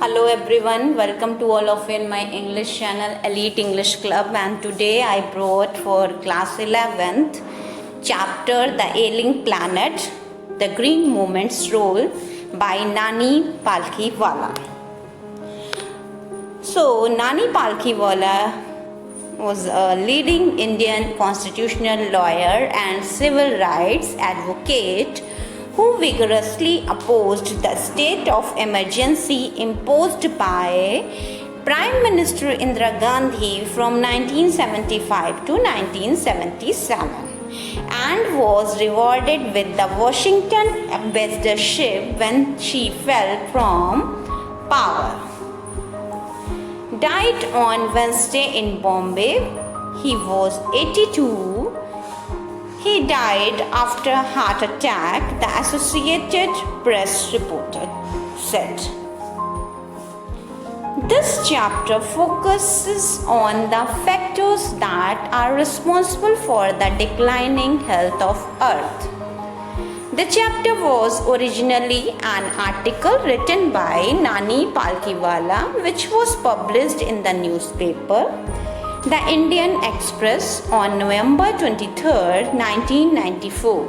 Hello everyone, welcome to all of you in my English channel Elite English Club, and today I brought for class 11th chapter The Ailing Planet, The Green Movement's Role by Nani Palkhiwala. So Nani Palkhiwala was a leading Indian constitutional lawyer and civil rights advocate who vigorously opposed the state of emergency imposed by Prime Minister Indira Gandhi from 1975 to 1977 and was rewarded with the Washington ambassadorship when she fell from power. Died on Wednesday in Bombay. He was 82. He died after a heart attack, the Associated Press reported said. This chapter focuses on the factors that are responsible for the declining health of Earth. The chapter was originally an article written by Nani Palkhiwala, which was published in the newspaper The Indian Express on November 23, 1994.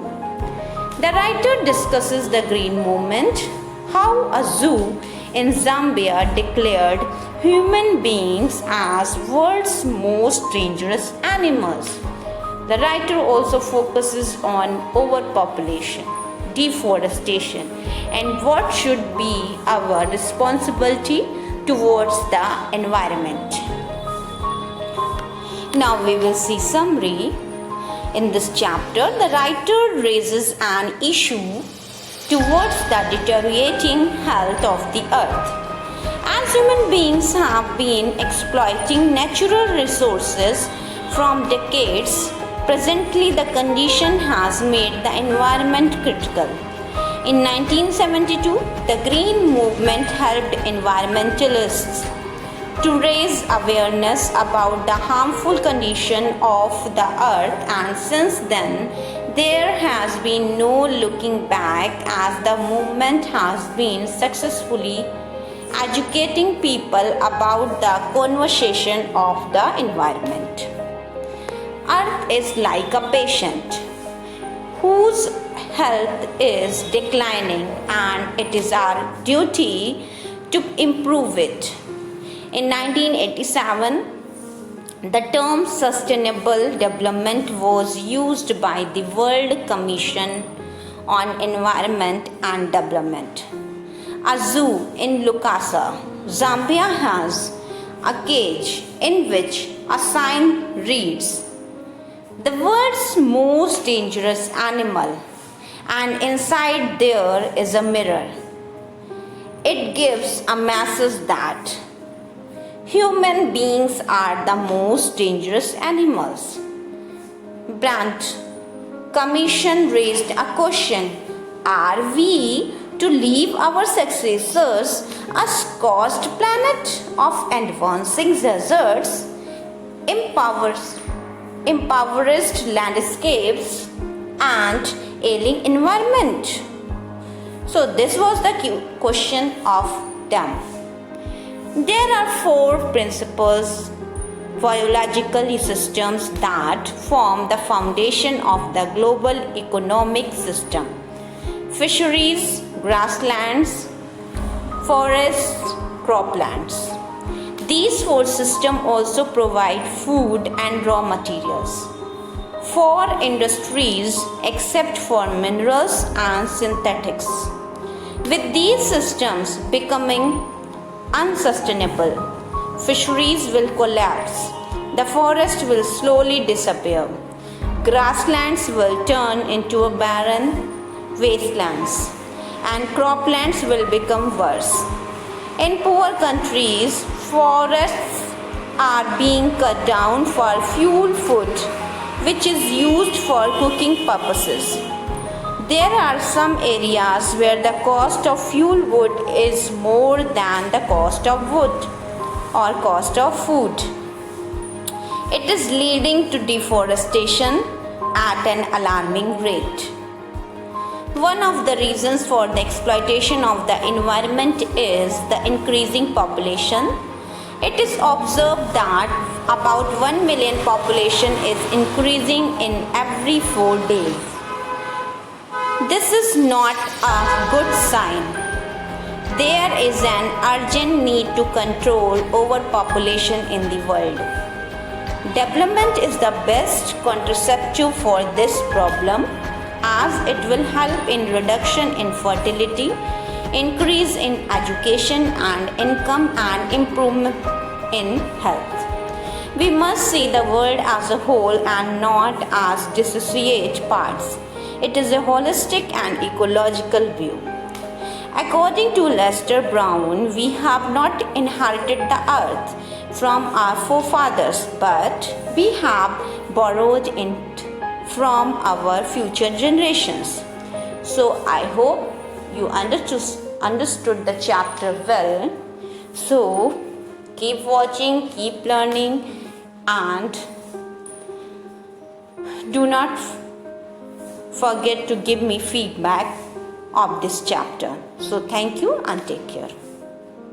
The writer discusses the Green Movement, how a zoo in Zambia declared human beings as world's most dangerous animals. The writer also focuses on overpopulation, deforestation, and what should be our responsibility towards the environment. Now we will see summary. In this chapter, the writer raises an issue towards the deteriorating health of the earth. As human beings have been exploiting natural resources from decades, presently the condition has made the environment critical. In 1972, the Green Movement helped environmentalists to raise awareness about the harmful condition of the earth, and since then there has been no looking back as the movement has been successfully educating people about the conservation of the environment. Earth is like a patient whose health is declining, and it is our duty to improve it. In 1987, the term sustainable development was used by the World Commission on Environment and Development. A zoo in Lukasa, Zambia has a cage in which a sign reads, "The world's most dangerous animal," and inside there is a mirror. It gives a message that human beings are the most dangerous animals. Brandt Commission raised a question: are we to leave our successors a scorched planet of advancing deserts, impoverished landscapes, and ailing environment? So this was the question of them. There are four principal biological systems that form the foundation of the global economic system: fisheries, grasslands, forests, croplands. These four systems also provide food and raw materials for industries except for minerals and synthetics. With these systems becoming unsustainable, fisheries will collapse, the forest will slowly disappear, grasslands will turn into barren wastelands, and croplands will become worse. In poor countries, forests are being cut down for fuel wood, which is used for cooking purposes. There are some areas where the cost of fuel wood is more than the cost of wood or cost of food. It is leading to deforestation at an alarming rate. One of the reasons for the exploitation of the environment is the increasing population. It is observed that about 1 million population is increasing in every 4 days. This is not a good sign. There is an urgent need to control overpopulation in the world. Development is the best contraceptive for this problem, as it will help in reduction in fertility, increase in education and income, and improvement in health. We must see the world as a whole and not as dissociate parts. It is a holistic and ecological view. According to Lester Brown, we have not inherited the earth from our forefathers, but we have borrowed it from our future generations. So I hope you understood the chapter well. So keep watching, keep learning, and do not forget to give me feedback of this chapter. So thank you and take care.